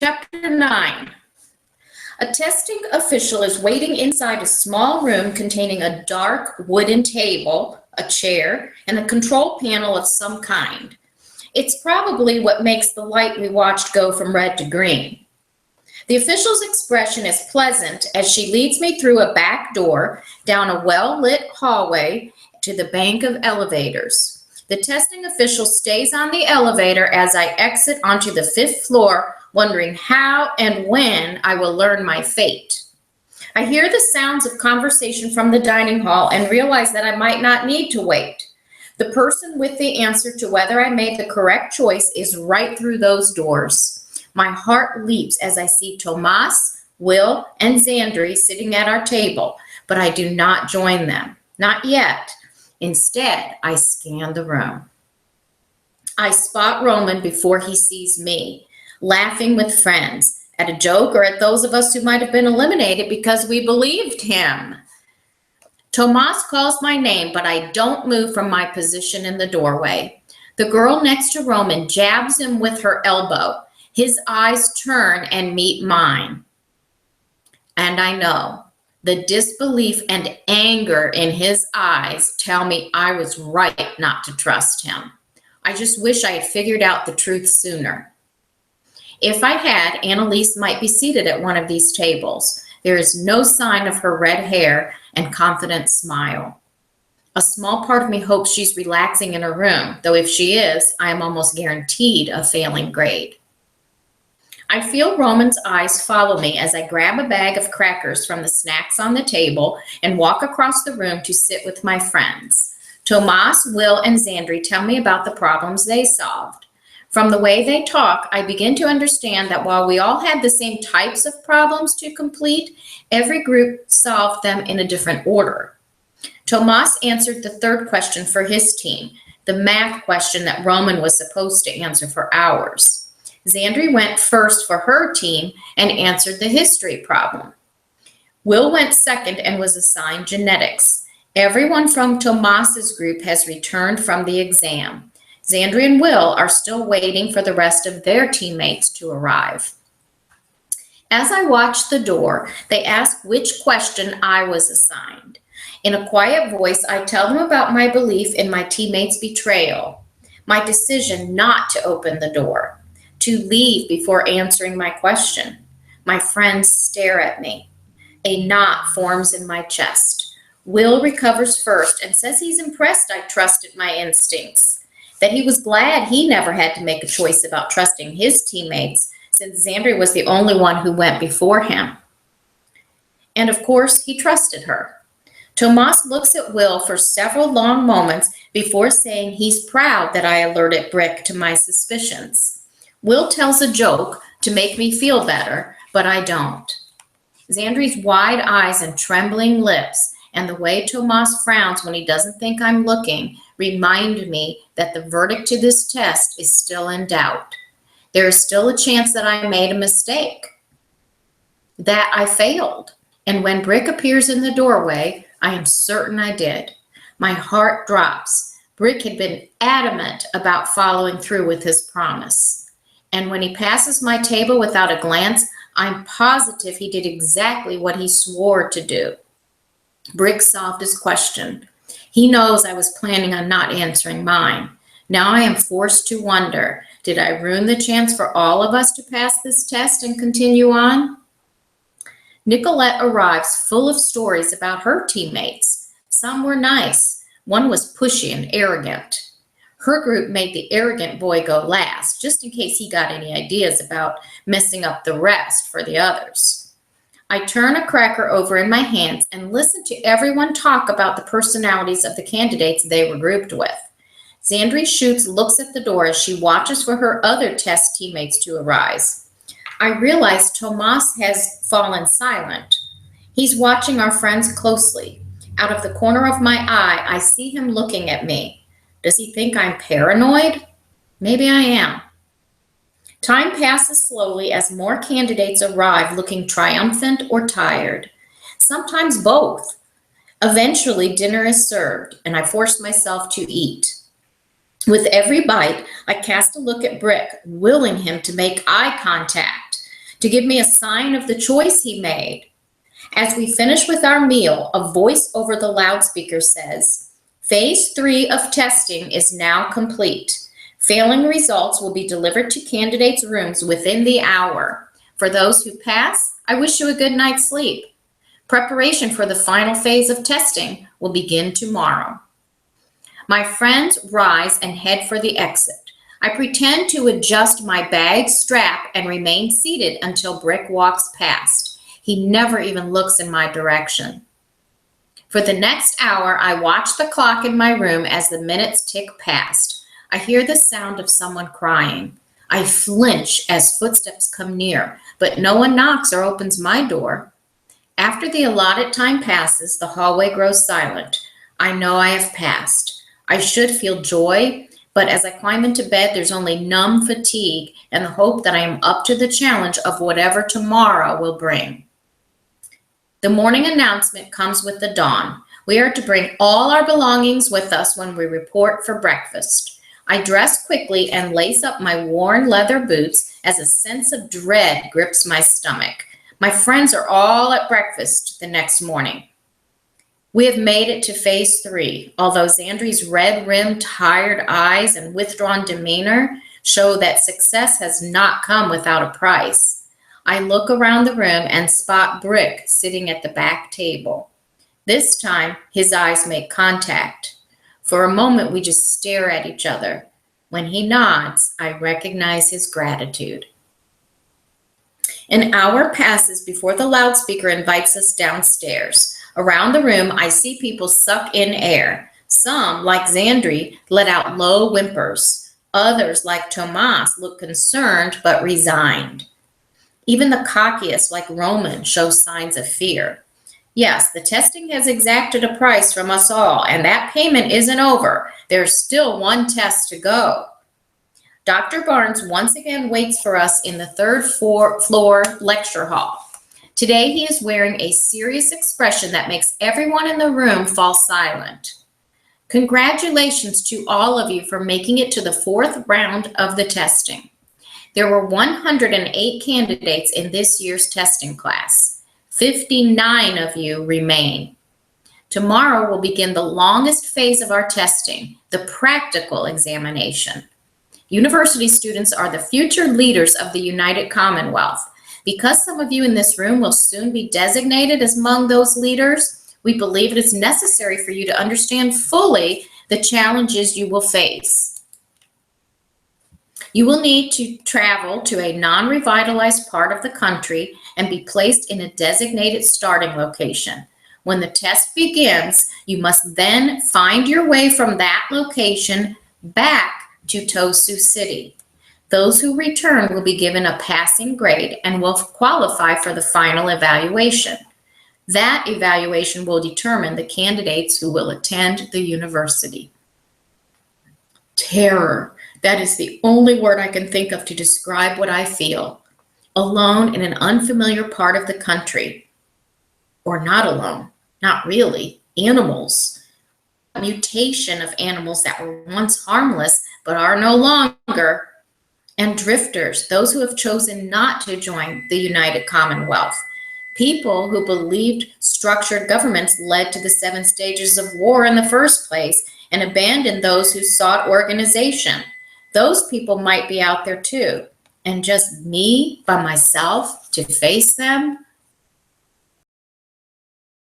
Chapter 9. A testing official is waiting inside a small room containing a dark wooden table, a chair, and a control panel of some kind. It's probably what makes the light we watched go from red to green. The official's expression is pleasant as she leads me through a back door, down a well-lit hallway to the bank of elevators. The testing official stays on the elevator as I exit onto the 5th floor, wondering how and when I will learn my fate. I hear the sounds of conversation from the dining hall and realize that I might not need to wait. The person with the answer to whether I made the correct choice is right through those doors. My heart leaps as I see Tomas, Will, and Xandri sitting at our table, but I do not join them. Not yet. Instead, I scan the room. I spot Roman before he sees me, laughing with friends at a joke or at those of us who might have been eliminated because we believed him. Tomas calls my name, but I don't move from my position in the doorway. The girl next to Roman jabs him with her elbow. His eyes turn and meet mine. And I know the disbelief and anger in his eyes tell me I was right not to trust him. I just wish I had figured out the truth sooner. If I had, Annalise might be seated at one of these tables. There is no sign of her red hair and confident smile. A small part of me hopes she's relaxing in her room, though if she is, I am almost guaranteed a failing grade. I feel Roman's eyes follow me as I grab a bag of crackers from the snacks on the table and walk across the room to sit with my friends. Tomas, Will, and Xandri tell me about the problems they solved. From the way they talk, I begin to understand that while we all had the same types of problems to complete, every group solved them in a different order. Tomas answered the 3rd question for his team, the math question that Roman was supposed to answer for ours. Xandri went first for her team and answered the history problem. Will went second and was assigned genetics. Everyone from Tomas's group has returned from the exam. Xandri and Will are still waiting for the rest of their teammates to arrive. As I watch the door, they ask which question I was assigned. In a quiet voice, I tell them about my belief in my teammates' betrayal, my decision not to open the door, to leave before answering my question. My friends stare at me. A knot forms in my chest. Will recovers first and says he's impressed I trusted my instincts, that he was glad he never had to make a choice about trusting his teammates since Xandri was the only one who went before him. And of course, he trusted her. Tomas looks at Will for several long moments before saying he's proud that I alerted Brick to my suspicions. Will tells a joke to make me feel better, but I don't. Xandri's wide eyes and trembling lips and the way Tomas frowns when he doesn't think I'm looking remind me that the verdict to this test is still in doubt. There is still a chance that I made a mistake, that I failed. And when Brick appears in the doorway, I am certain I did. My heart drops. Brick had been adamant about following through with his promise. And when he passes my table without a glance, I'm positive he did exactly what he swore to do. Brick solved his question. He knows I was planning on not answering mine. Now I am forced to wonder, did I ruin the chance for all of us to pass this test and continue on? Nicolette arrives full of stories about her teammates. Some were nice. One was pushy and arrogant. Her group made the arrogant boy go last, just in case he got any ideas about messing up the rest for the others. I turn a cracker over in my hands and listen to everyone talk about the personalities of the candidates they were grouped with. Xandri Schutz looks at the door as she watches for her other test teammates to arise. I realize Tomas has fallen silent. He's watching our friends closely. Out of the corner of my eye, I see him looking at me. Does he think I'm paranoid? Maybe I am. Time passes slowly as more candidates arrive looking triumphant or tired. Sometimes both. Eventually, dinner is served, and I force myself to eat. With every bite, I cast a look at Brick, willing him to make eye contact. to give me a sign of the choice he made. As we finish with our meal, a voice over the loudspeaker says, "Phase 3 of testing is now complete. Failing results will be delivered to candidates' rooms within the hour. For those who pass, I wish you a good night's sleep. Preparation for the final phase of testing will begin tomorrow." My friends rise and head for the exit. I pretend to adjust my bag strap and remain seated until Brick walks past. He never even looks in my direction. For the next hour, I watch the clock in my room as the minutes tick past. I hear the sound of someone crying. I flinch as footsteps come near, but no one knocks or opens my door. After the allotted time passes, the hallway grows silent. I know I have passed. I should feel joy, but as I climb into bed, there's only numb fatigue and the hope that I am up to the challenge of whatever tomorrow will bring. The morning announcement comes with the dawn. We are to bring all our belongings with us when we report for breakfast. I dress quickly and lace up my worn leather boots as a sense of dread grips my stomach. My friends are all at breakfast the next morning. We have made it to phase 3, although Xandri's red-rimmed, tired eyes and withdrawn demeanor show that success has not come without a price. I look around the room and spot Brick sitting at the back table. This time, his eyes make contact. For a moment, we just stare at each other. When he nods, I recognize his gratitude. An hour passes before the loudspeaker invites us downstairs. Around the room, I see people suck in air. Some, like Xandri, let out low whimpers. Others, like Tomas, look concerned but resigned. Even the cockiest, like Roman, shows signs of fear. Yes, the testing has exacted a price from us all, and that payment isn't over. There's still one test to go. Dr. Barnes once again waits for us in the third floor lecture hall. Today, he is wearing a serious expression that makes everyone in the room fall silent. Congratulations to all of you for making it to the 4th round of the testing. There were 108 candidates in this year's testing class. 59 of you remain. Tomorrow will begin the longest phase of our testing, the practical examination. University students are the future leaders of the United Commonwealth. Because some of you in this room will soon be designated as among those leaders, we believe it is necessary for you to understand fully the challenges you will face. You will need to travel to a non-revitalized part of the country and be placed in a designated starting location. When the test begins, you must then find your way from that location back to Tosu City. Those who return will be given a passing grade and will qualify for the final evaluation. That evaluation will determine the candidates who will attend the university. Terror. That is the only word I can think of to describe what I feel. Alone in an unfamiliar part of the country. Or not alone. Not really. Animals. A mutation of animals that were once harmless but are no longer. And drifters, those who have chosen not to join the United Commonwealth. People who believed structured governments led to the 7 stages of war in the first place and abandoned those who sought organization. Those people might be out there too. And just me by myself to face them?